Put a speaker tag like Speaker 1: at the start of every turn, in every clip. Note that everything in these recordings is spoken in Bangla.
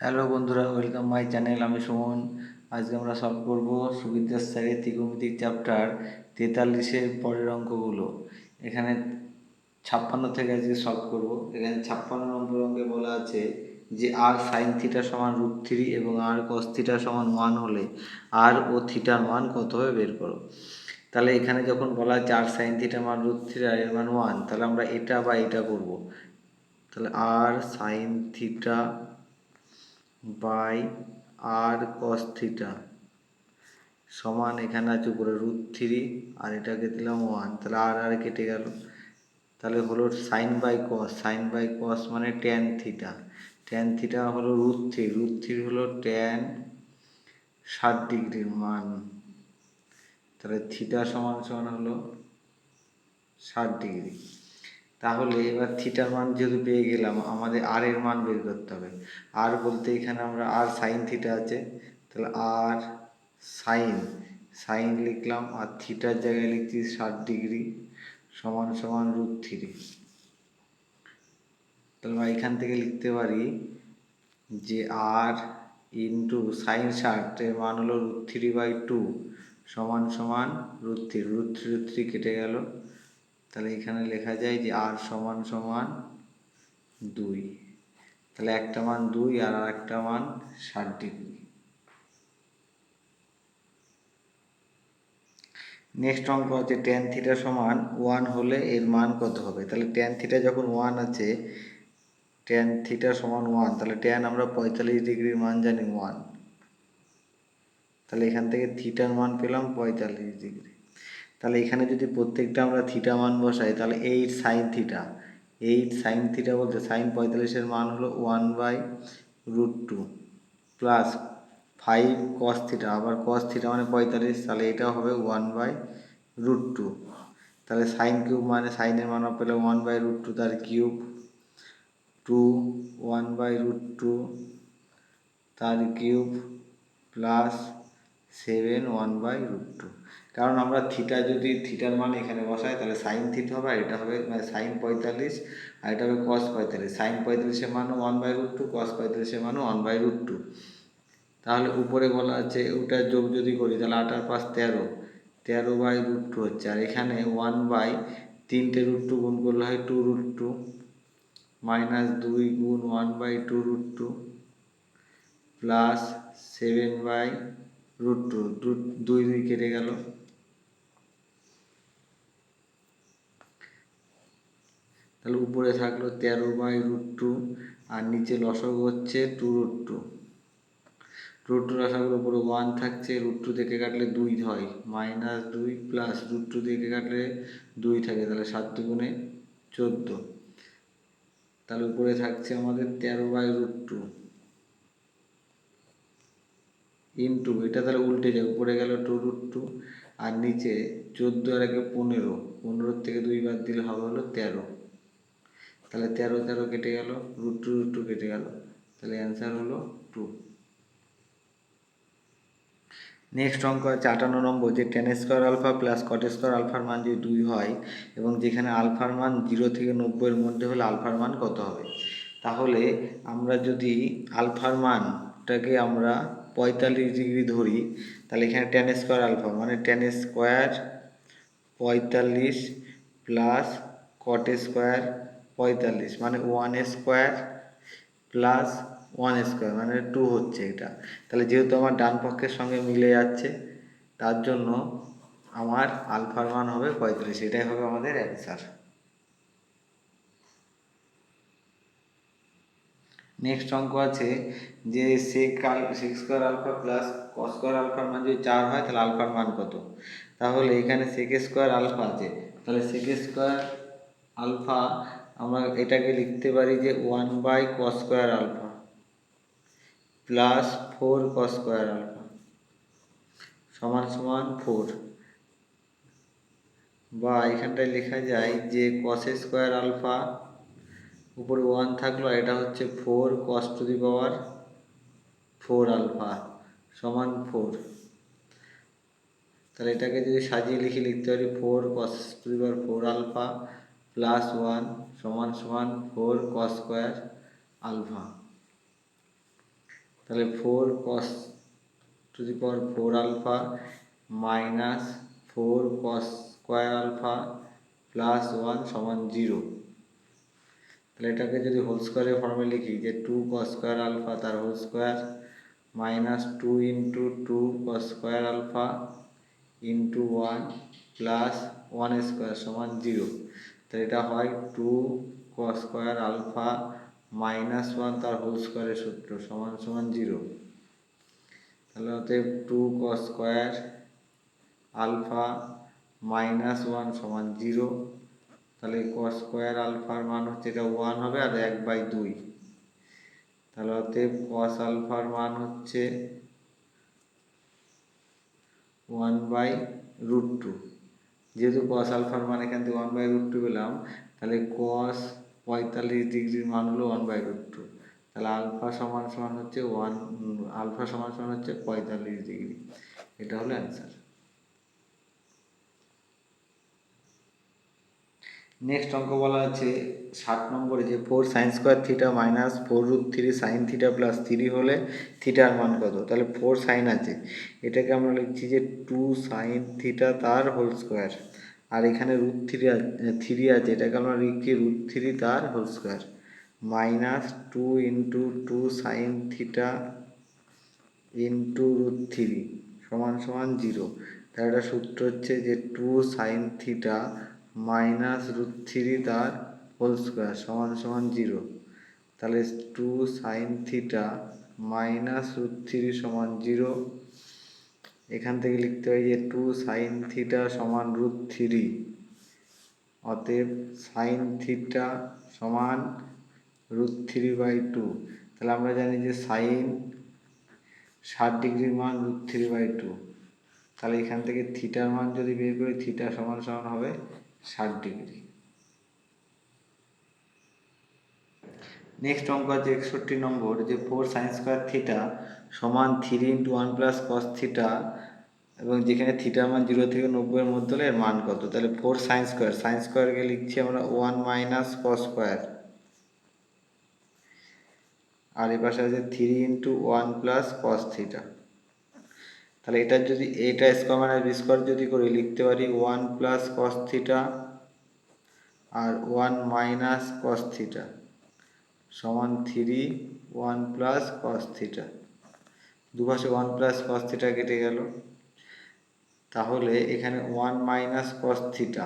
Speaker 1: হ্যালো বন্ধুরা, ওয়েলকাম মাই চ্যানেল। আমি সুমন। আজকে আমরা সলভ করব সুবিদ্যার স্যারের ত্রিকোণমিতিক চ্যাপ্টার 43-এর পরের অঙ্কগুলো। এখানে 56 থেকে আজকে সলভ করব। এখানে 56 নম্বর অঙ্কে বলা আছে যে আর সাইন থিটা সমান √3 এবং আর কস থিটা সমান 1 হলে আর ও থিটার মান কত হবে বের করো। তাহলে এখানে যখন বলা আছে আর সাইন থিটার মান √3 আর এর মান 1, তাহলে আমরা এটা বা এটা করব। তাহলে আর সাইন থিটা বাই আর কস থিটা সমান এখানে আছে উপরে √3 আর এটাকে দিলাম 1, তাহলে আর আর কেটে গেল। তাহলে হলো সাইন বাই কস মানে ট্যান থিটা। ট্যান থিটা হলো √3, √3 হলো ট্যান 60 ডিগ্রির মান। তাহলে থিটা সমান সমান হলো 60 ডিগ্রি। তাহলে এবার থিটার মান যেহেতু পেয়ে গেলাম, আমাদের আর এর মান বের করতে হবে। আর বলতে এখানে আমরা আর সাইন থিটা আছে, তাহলে আর সাইন লিখলাম আর থিটার জায়গায় লিখছি 60 ডিগ্রি সমান সমান √3। তাহলে আমরা এখান থেকে লিখতে পারি যে আর ইন্টু সাইন 60 এর মান হলো √3/2 সমান সমান √3, √3 কেটে গেল। তাহলে এখানে লেখা যায় যে আর সমান সমান 2। তাহলে একটা মান 2 আর একটা মান 60 ডিগ্রি। নেক্সট অঙ্ক আছে ট্যান থিটা সমান 1 হলে এর মান কত হবে। তাহলে ট্যান থিটা যখন 1 আছে, ট্যান থিটা সমান 1, তাহলে ট্যান আমরা 45 ডিগ্রির মান জানি 1। তাহলে এখান থেকে থিটার মান পেলাম 45 ডিগ্রি। তাহলে এখানে যদি প্রত্যেকটা আমরা থিটা মান বসাই, তাহলে 8 সাইন থিটা বলতে সাইন 45-এর মান হলো 1/√2 প্লাস 5 কস থিটা, আবার কস থিটা মানে 45, তাহলে এটা হবে 1/√2। তাহলে সাইন কিউব মানে সাইনের মান পেলে 1/√2 তার কিউব, 2 1/√2 তার কিউব প্লাস 7 1/√2। কারণ আমরা থিটার মান এখানে বসাই, তাহলে সাইন থিটা হবে আর এটা হবে মানে সাইন 45 আর এটা হবে কস 45। সাইন 45-এর মানও 1/√2, কস 45-এর মানও 1/√2। তাহলে উপরে বলা আছে ওটা যোগ যদি করি তাহলে 8 আর 5 13, 13/√2 হচ্ছে। আর এখানে 1/3টে √2 গুণ করলে হয় 2√2 মাইনাস 2 গুণ 1/2√2 প্লাস 7/√2, 2 2 কেটে গেল। তাহলে উপরে থাকলো 13/√2 আর নিচে লসাগু হচ্ছে 2√2। √2 লসাগুর উপরে 1 থাকছে, √2 থেকে কাটলে 2 হয়, -2 প্লাস √2 থেকে কাটলে 2 থাকে, তাহলে 7 দুগুণে 14। তাহলে উপরে থাকছে আমাদের 13/√2 ইন্টু এটা, তাহলে উল্টে যায়, উপরে গেল 2√2 আর নিচে 14 আর 1 15, 15 থেকে 2 বাদ দিলে হবে হলো 13। তাহলে 13 13 কেটে গেল, √2 কেটে গেল, তাহলে অ্যান্সার হলো 2। নেক্সট অঙ্ক আছে 58 নম্বর, যে tan square alpha plus cot square আলফার মান যদি 2 হয় এবং যেখানে আলফার মান 0 থেকে 90-এর মধ্যে হলে আলফার মান কত হবে। তাহলে আমরা যদি আলফার মানটাকে আমরা 45 ডিগ্রি ধরি, তাহলে এখানে tan স্কোয়ার আলফা মানে tan square 45 plus cot square 45 মানে 1 স্কোয়ার প্লাস 1 স্কোয়ার মানে 2 হচ্ছে এটা। তাহলে যেহেতু আমার ডান পক্ষের সঙ্গে মিলে যাচ্ছে, তার জন্য আমার আলফার মান হবে 45, এটাই হবে আমাদের অ্যান্সার। নেক্সট অঙ্ক আছে যে sec square alpha plus cos square আলফার মান যদি 4 হয় তাহলে আলফার মান কত। তাহলে এখানে সেক স্কোয়ার আলফা আছে, তাহলে সেক স্কোয়ার আলফা আমরা এটাকে লিখতে পারি যে 1/cos square alpha plus 4 cos square alpha সমান সমান 4, বা এখানটায় লেখা যায় যে cos স্কোয়ার আলফা উপরে 1 থাকলো, এটা হচ্ছে 4 cos to the power 4 alpha সমান 4। তাহলে এটাকে যদি সাজিয়ে লিখতে পারি 4 cos to the power 4 alpha plus 1 সমান সমান 4 cos স্কোয়ার আলফা। তাহলে 4 cos⁴ alpha minus 4 cos² alpha plus 1 সমান 0। তাহলে এটাকে যদি হোল স্কোয়ারের ফর্মে লিখি যে 2 cos² আলফা তার whole square minus 2 into 2 cos² alpha into 1 plus 1² সমান 0। তাহলে এটা হয় 2 cos² আলফা মাইনাস 1 তার হোল স্কোয়ারের সূত্র সমান সমান 0। তাহলে অতএব 2 cos² আলফা মাইনাস 1 সমান 0। তাহলে cos² আলফার মান হচ্ছে এটা 1 হবে আর 1/2। তাহলে অতএব cos আলফার মান হচ্ছে 1/√2। যেহেতু cos আলফার মান এখান থেকে 1/√2 পেলাম, তাহলে cos 45 ডিগ্রির মান হলো 1/√2। তাহলে আলফা সমান সমান হচ্ছে 45 ডিগ্রি। এটা হলো অ্যান্সার। নেক্সট অঙ্ক বলা আছে 60 নম্বরে যে 4sin² theta minus 4√3 sin theta plus 3 হলে থিটার মান কত। তাহলে 4 সাইন আছে, এটাকে আমরা লিখছি যে 2 sin থিটা তার হোল স্কোয়ার, আর এখানে √3 আছে, এটাকে আমরা লিখছি √3 তার whole square minus 2 into 2 sin theta into √3 সমান সমান 0। তাহলে একটা সূত্র হচ্ছে যে 2 sin থিটা মাইনাস √3 তার হোল স্কোয়ার সমান সমান 0। তাহলে 2 sin থিটা মাইনাস √3 সমান 0। এখান থেকে লিখতে হয় যে 2 sin থিটা সমান √3, অতএব sin থিটা সমান √3/2। তাহলে আমরা জানি যে সাইন 60 ডিগ্রির মান √3/2। তাহলে এখান থেকে থিটার মান যদি বের করি, থিটা সমান সমান হবে 60 ডিগ্রি। নেক্সট অঙ্ক আছে 61 নম্বর যে 4sin² থিটা সমান 3 ইন্টু 1 প্লাস cos থিটা, এবং যেখানে থিটার মান 0 থেকে 90 এর মধ্যে হলে এর মান কত। তাহলে 4sin²কে লিখছি আমরা 1 মাইনাস cos², আর এই পাশে আছে 3 ইন্টু 1 প্লাস cos থিটা। তাহলে এটা যদি এটা স্কোয়ার মাইনাস বি স্কোয়ার যদি করি, লিখতে পারি 1 প্লাস cos থিটা আর 1 মাইনাস cos থিটা সমান 3 1 প্লাস cos থিটা। দুপাশে 1 প্লাস cos থিটা কেটে গেল, তাহলে এখানে 1 মাইনাস cos থিটা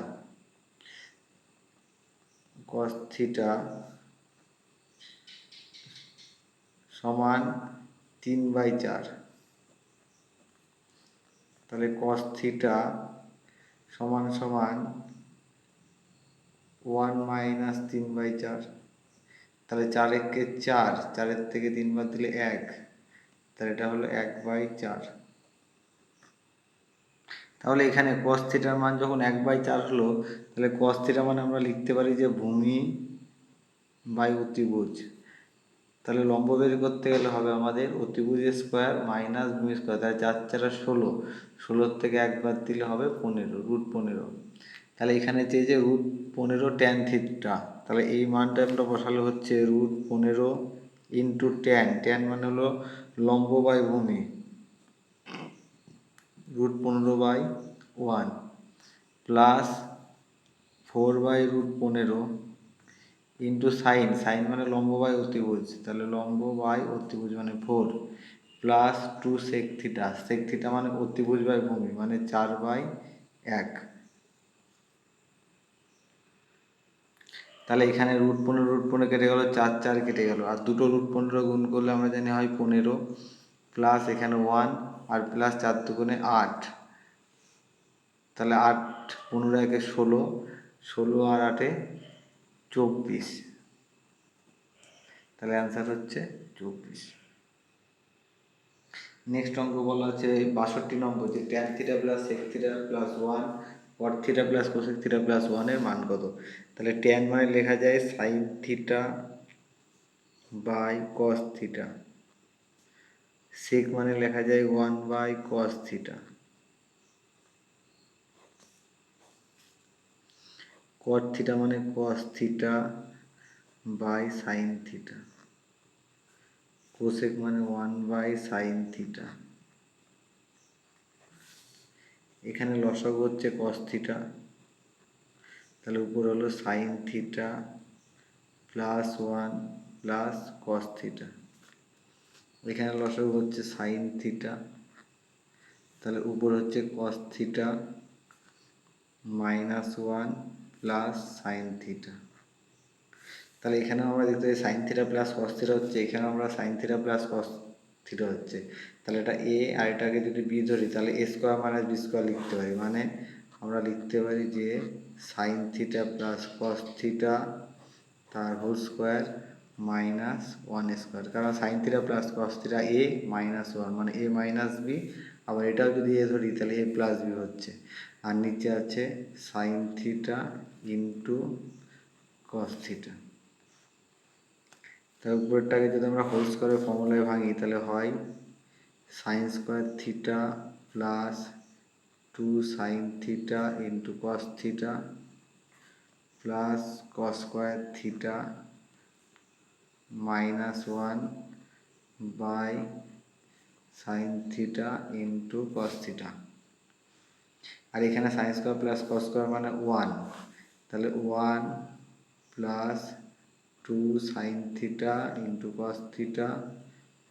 Speaker 1: সমান 3/4। তাহলে cos থিটা সমান সমান 1 মাইনাস 3/4। তাহলে 4 একে 4, 4 থেকে 3 বাদ দিলে 1, তাহলে এটা হলো 1/4। তাহলে এখানে cos থিটার মান যখন 1/4 হলো, তাহলে cos থিটা মানে আমরা লিখতে পারি যে ভূমি বাই অতিভুজ। তাহলে লম্ব বের করতে গেলে হবে আমাদের অতিভুজের স্কোয়ার মাইনাস ভূমি স্কোয়ার। তাহলে 4 4 16, 16 থেকে 1 বাদ দিলে হবে 15, √15। তাহলে এখানে চেয়েছে √15 tan থিটা, তাহলে এই মানটা আমরা বসালে হচ্ছে √15 ইন্টু tan মানে হলো লম্ব বাই ভূমি, √15/1 প্লাস 4/√15 ইন্টু সাইন মানে লম্ব বাই অতিভুজ, তাহলে লম্ব বাই অতিভুজ মানে 4 প্লাস 2 sec থিটা মানে অতিভুজ বাই ভূমি মানে 4/1। তাহলে এখানে √15 কেটে গেল, 4 4 কেটে গেল, আর দুটো √15 গুণ করলে আমরা জানি হয় 15 প্লাস এখানে 1 আর প্লাস 4 দুগুণে 8। তাহলে 8 15 একে 16, 16 আর 8-এ 24। তাহলে অ্যান্সার হচ্ছে 24। নেক্সট অঙ্ক বলা আছে 62 নম্বর যে tan theta plus sec theta plus 1 cot theta plus cosec theta plus 1 এর মান কত। তাহলে tan মানে লেখা যায় sin theta by cos theta, sec মানে লেখা যায় 1/cos থিটা, cot থিটা মানে cos theta by sin theta. Cosec মানে 1/sin থিটা। এখানে লসাগু হচ্ছে কস থিটা, তাহলে উপর হলো sine theta plus 1 plus cos theta. এখানে লসাগু হচ্ছে সাইন থিটা, তাহলে উপর হচ্ছে cos theta -1 plus sine theta. তাহলে এখানেও আমরা দেখতে পাই sine theta plus cos theta হচ্ছে, এখানেও আমরা sine theta plus cos theta হচ্ছে। তাহলে এটা এ আর এটাকে যদি বি ধরি তাহলে A square minus B square লিখতে পারি, মানে আমরা লিখতে পারি যে sine theta plus cos theta তার হোল স্কোয়ার -1 স্কোয়ার, কারণ sine theta plus cos theta A -1 মানে এ মাইনাস বি, আবার এটাও যদি এ ধরি তাহলে এ প্লাস বি হচ্ছে। আর নিচে আছে sign theta into cos theta. তার উপরেরটাকে যদি আমরা হোল স্কোয়ারের ফর্মুলায় ভাঙি তাহলে হয় sine square theta plus 2 sine theta into cos theta plus cos square theta -1 by sine theta into cos theta. আর এখানে sine square plus cos square মানে 1, তাহলে 1 plus 2 sine theta into cos theta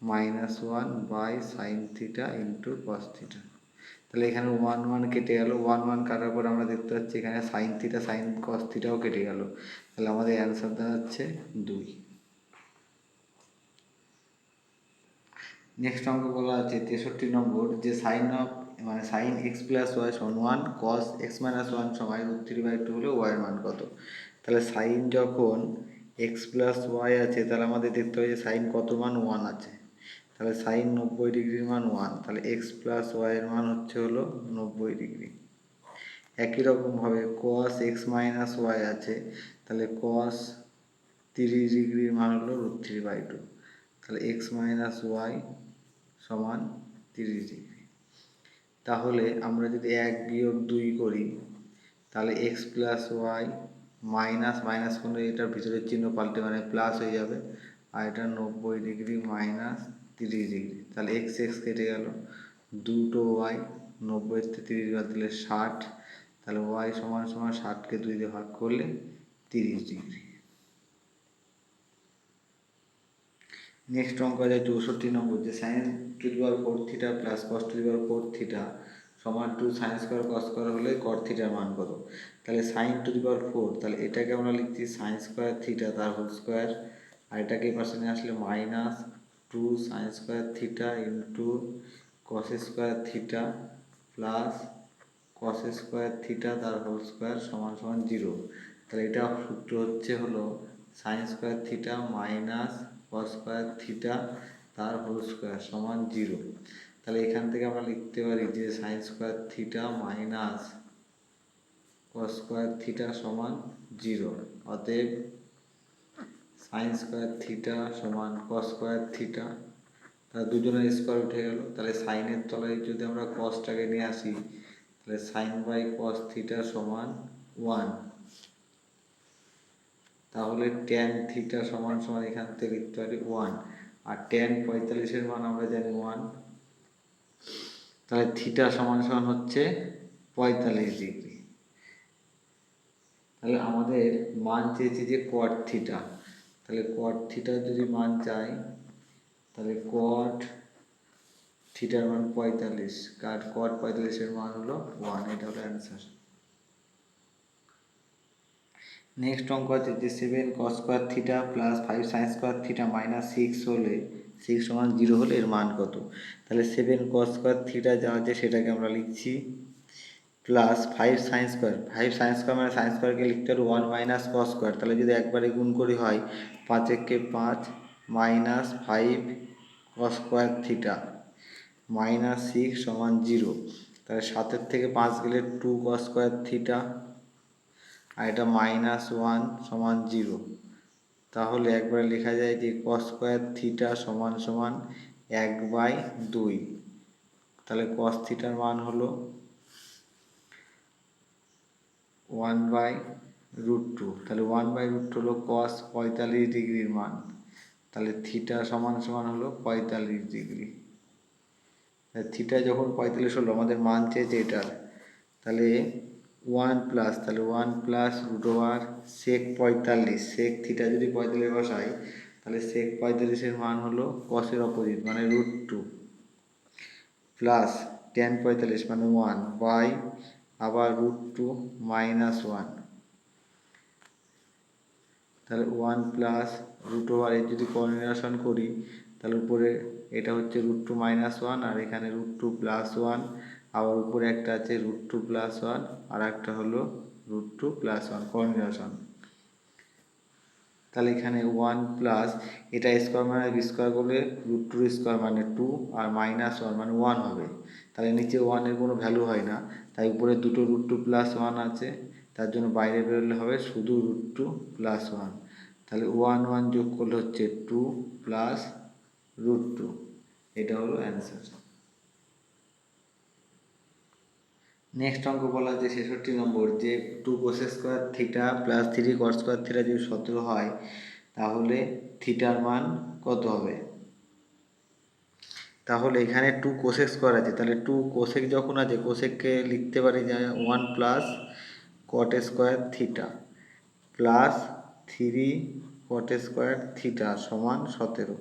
Speaker 1: -1 by sine theta into cos theta. তাহলে এখানে 1 কেটে গেল, 1 কাটার পর আমরা দেখতে পাচ্ছি এখানে সাইন থিটা সাইন কস থিটাও কেটে গেল, তাহলে আমাদের অ্যান্সার দাঁড়াচ্ছে 2। নেক্সট অঙ্ক বলা আছে 63 নম্বর, যে সাইন অফ মানে সাইন এক্স প্লাস ওয়াই সমান 1 কস এক্স মাইনাস 1 সমান √3/2 হলে ওয়াই এর মান কত? তাহলে সাইন যখন এক্স প্লাস ওয়াই আছে তাহলে আমাদের দেখতে হবে যে সাইন কত মান 1 আছে, তাহলে সাইন 90 ডিগ্রির মান 1, তাহলে এক্স প্লাস ওয়াই এর মান হচ্ছে হলো 90 ডিগ্রি। একই রকমভাবে কস এক্স মাইনাস ওয়াই আছে, তাহলে কস 30 ডিগ্রির মান হলো √3/2, তাহলে এক্স মাইনাস ওয়াই সমান 30 ডিগ্রি। তাহলে আমরা যদি 1 বিয়োগ 2 করি তাহলে x plus y minus minus করলে এটার ভিতরের চিহ্ন পাল্টে মানে প্লাস হয়ে যাবে, আর এটা 90 ডিগ্রি মাইনাস 30 ডিগ্রি, তাহলে এক্স এক্স কেটে গেল, দুটো ওয়াই 90 থেকে 30 বাদ দিলে 60, তাহলে ওয়াই সমান সমান 60কে 2 দিয়ে ভাগ করলে 30 ডিগ্রি। নেক্সট অঙ্ক আছে 64 নম্বর, যে sine to the power 4 theta plus cos to the power 4 theta সমান 2 সাইন স্কোয়ার কস স্কোয়ার হলে কট থিটার মান কত? তাহলে সাইন টু দি পাওয়ার 4, তাহলে এটাকে আমরা লিখছি সাইন স্কোয়ার থিটা তার হোল স্কোয়ার, আর এটাকে এই পাশে নিয়ে আসলে -2 সাইন স্কোয়ার থিটা ইন্টু কস square theta plus cos square theta তার হোল স্কোয়ার সমান সমান 0। তাহলে এটা সূত্র হচ্ছে হলো sign square theta minus cos square theta তার হোল স্কোয়ার সমান 0। তাহলে এখান থেকে আমরা লিখতে পারি যে sign square theta minus cos square theta সমান 0, অতএব সাইন স্কোয়ার থিটা সমান কস স্কোয়ার থিটা, তাহলে দুজনের স্কোয়ার উঠে গেল, তাহলে সাইনের তলায় যদি আমরা কসটাকে নিয়ে আসি তাহলে সাইন বাই কস থিটা সমান 1, তাহলে ট্যান থিটা সমান সমান এখান থেকে লিখতে পারি 1, আর ট্যান 45-এর মান আমরা জানি 1, তাহলে থিটা সমান সমান হচ্ছে 45 ডিগ্রি। তাহলে আমাদের মান চেয়েছে যে কট থিটা, তাহলে কট থিটার যদি মান চাই তাহলে কট থিটার মান 45, কার কট 45-এর মান হলো 1, এটা হলো অ্যান্সার। নেক্সট অঙ্ক আছে যে 7 কস square theta plus 5 sign square theta minus 6 হলে 6 সমান 0 হলে এর মান কত? তাহলে 7 কস স্কোয়ার থিটা যা আছে সেটাকে আমরা লিখছি plus 5 sine square, 5 sine square মানে সাইন স্কোয়ারকে লিখতে হবে 1 মাইনাস কস স্কোয়ার, তাহলে যদি একবারে গুণ করি হয় 5 একে 5 মাইনাস 5 কস স্কোয়ার থিটা মাইনাস 6 সমান 0, তাহলে 7-এর থেকে 5 গেলে 2 কস স্কোয়ার থিটা, আর এটা -1 সমান 0, তাহলে একবারে লেখা যায় যে কস স্কোয়ার থিটা সমান সমান 1/2, তাহলে কস থিটার মান হলো 1/√2, তাহলে 1/√2 হলো কস 45 ডিগ্রির মান, তাহলে থিটা সমান সমান হলো 45 ডিগ্রি। থিটা যখন 45 হলো, আমাদের মান চেয়েছে এটার, তাহলে 1+, তাহলে 1+√ওভার সেক 45, সেক থিটা যদি 45 বসাই, তাহলে সেক 45-এর মান হলো কসের অপোজিট মানে √2, প্লাস ট্যান 45 মানে 1 বাই আবার √2 -1, তাহলে 1+√ওভার এর যদি কনভার্সন করি, তাহলে উপরে এটা হচ্ছে √2 -1 আর এখানে √2 +1, আবার উপরে একটা আছে √2 +1 আর একটা হলো √2 +1 কনভার্সন। তাহলে এখানে 1+ এটা স্কোয়ার মানে বি স্কোয়ার করলে √2 স্কোয়ার মানে 2 আর -1 মানে 1 হবে। তাহলে নিচে 1 এর কোনো ভ্যালু হয় না, তাই উপরে দুটো √2 +1 আছে, তার জন্য বাইরে বেরোলে হবে শুধু √2 +1। তাহলে 1 1 যোগ করলে হচ্ছে 2 + √2, এটা হলো অ্যান্সার। নেক্সট অঙ্ক বলা আছে 66 নম্বর, যে 2 cos² theta plus 3 cos² theta যদি 17 হয়, তাহলে থিটার মান কত হবে? তাহলে এখানে 2 cos² আছে, তাহলে 2 cosec যখন আছে, cosecকে লিখতে পারি যে 1+ cot² theta plus 3 cot² theta সমান 17।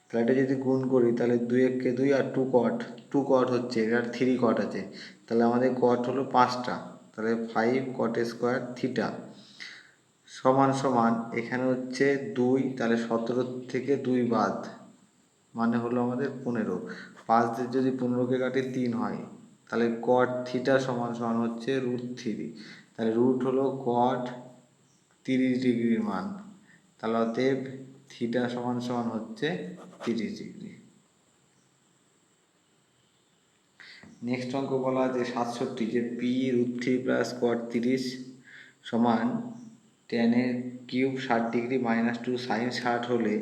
Speaker 1: তাহলে এটা যদি গুণ করি, তাহলে 2 একে 2 আর 2 cot হচ্ছে, এটার 3 cot আছে, তাহলে আমাদের cot হলো 5টা, তাহলে 5 cot² থিটা সমান সমান এখানে হচ্ছে 2, তাহলে 17 থেকে 2 বাদ মানে হলো আমাদের 15, 5 দিয়ে যদি 15কে কাটি 3 হয়, তাহলে cot থিটা সমান সমান হচ্ছে √3, তাহলে রুট হলো cot 30 ডিগ্রির মান, তাহলে অতএব থিটা সমান সমান হচ্ছে 30 ডিগ্রি। নেক্সট অঙ্ক বলা আছে 67, যে p√3 + cot 30 সমান tan³ 60 ডিগ্রি -2 sin 60 হলে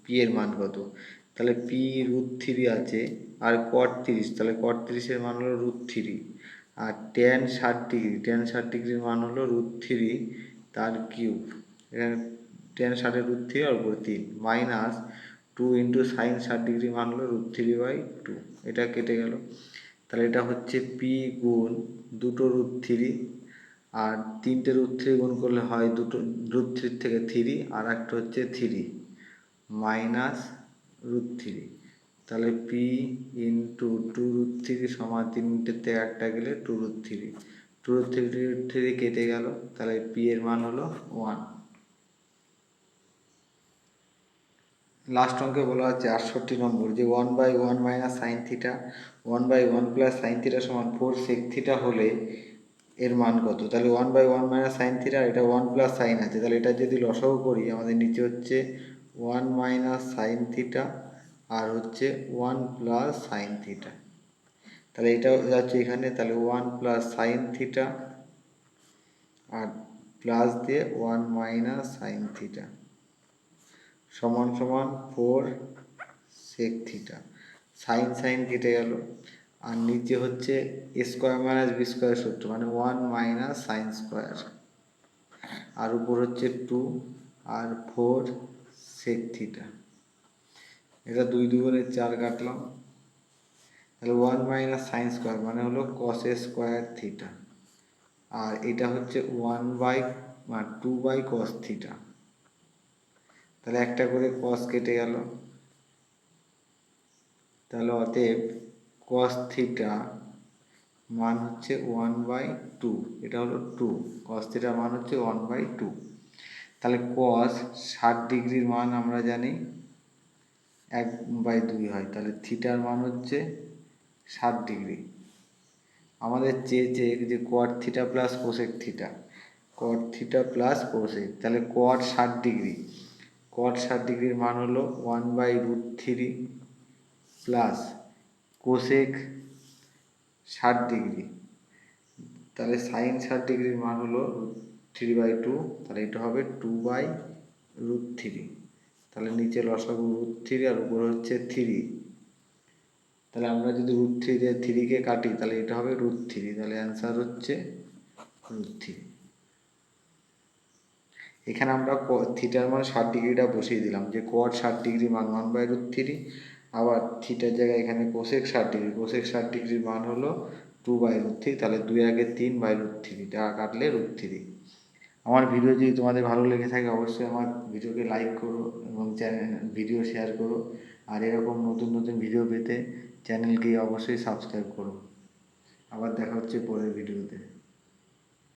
Speaker 1: p এর মান কত? তাহলে p√3 আছে আর cot 30, তাহলে cot 30 এর মান হলো √3 আর tan 60 ডিগ্রির মান হলো √3 তার কিউব, এখানে tan 60 এর √3 আর উপরে 3 -2 × sin 60 ডিগ্রির মান হলো √3/2, এটা কেটে গেল। তাহলে এটা হচ্ছে পি গুণ দুটো √3 আর তিনটে √3 গুণ করলে হয় দুটো √3 থেকে 3 আর একটা হচ্ছে 3 -√3, তাহলে পি ইন্টু 2√3 সমান 3টে থেকে একটা গেলে 2√3, 2√3 কেটে গেল, তাহলে পি এর মান হলো 1। লাস্ট অঙ্কে বলা হচ্ছে 68 নম্বর, যে 1/1 - sin থিটা 1/1 + sin থিটা সমান 4 sec থিটা হলে এর মান কত? তাহলে 1/1 - sin থিটা, এটা 1 + sin আছে, তাহলে এটা যদি লসাগু করি, আমাদের নিচে হচ্ছে 1 - sin থিটা আর হচ্ছে 1 + sin থিটা, তাহলে এটা যাচ্ছে এখানে, তাহলে 1 + sin থিটা আর প্লাস দিয়ে 1 - sin থিটা সমান সমান 4 sec থিটা, sin কেটে গেল আর নিচে হচ্ছে স্কোয়ার মাইনাস বি স্কোয়ার সূত্র মানে 1 - sin স্কোয়ার আর উপর হচ্ছে 2 আর 4 sec থিটা, এটা 2 2 4 কাটলাম, তাহলে 1 - sin স্কোয়ার মানে হলো cos স্কোয়ার থিটা আর এটা হচ্ছে 2/cos থিটা, তাহলে একটা করে cos কেটে গেল, তাহলে অতএব cos থিটা মান হচ্ছে 1/2, এটা হলো 2, cos থিটার মান হচ্ছে 1/2, তাহলে cos 60 ডিগ্রির মান আমরা জানি 1/2 হয়, তাহলে থিটার মান হচ্ছে 60 ডিগ্রি। আমাদের চেয়েছে যে cot theta plus cosec theta, cot theta plus cosec, তাহলে cot 60 ডিগ্রি, cot 60 ডিগ্রির মান হলো 1/√3 প্লাস কোসেক 60 ডিগ্রি, তাহলে সাইন 60 ডিগ্রির মান হলো 3/2, তাহলে এটা হবে 2/√3, তাহলে নিচে লসাগু √3 আর উপরে হচ্ছে 3, তাহলে আমরা যদি √3 দিয়ে 3কে কাটি, তাহলে এটা হবে √3, তাহলে অ্যান্সার হচ্ছে √3। এখানে আমরা থিটার মান 60 ডিগ্রিটা বসিয়ে দিলাম, যে কট 60 ডিগ্রি মান 1/√3, আবার থিটার জায়গায় এখানে কোসেক 60 ডিগ্রি, কোসেক 60 ডিগ্রির মান হলো 2/√3, তাহলে 2 × 3/√3, টাকা কাটলে √3। আমার ভিডিও যদি তোমাদের ভালো লেগে থাকে অবশ্যই আমার ভিডিওকে লাইক করো এবং ভিডিও শেয়ার করো, আর এরকম নতুন নতুন ভিডিও পেতে চ্যানেলকে অবশ্যই সাবস্ক্রাইব করো। আবার দেখা হচ্ছে পরের ভিডিওতে।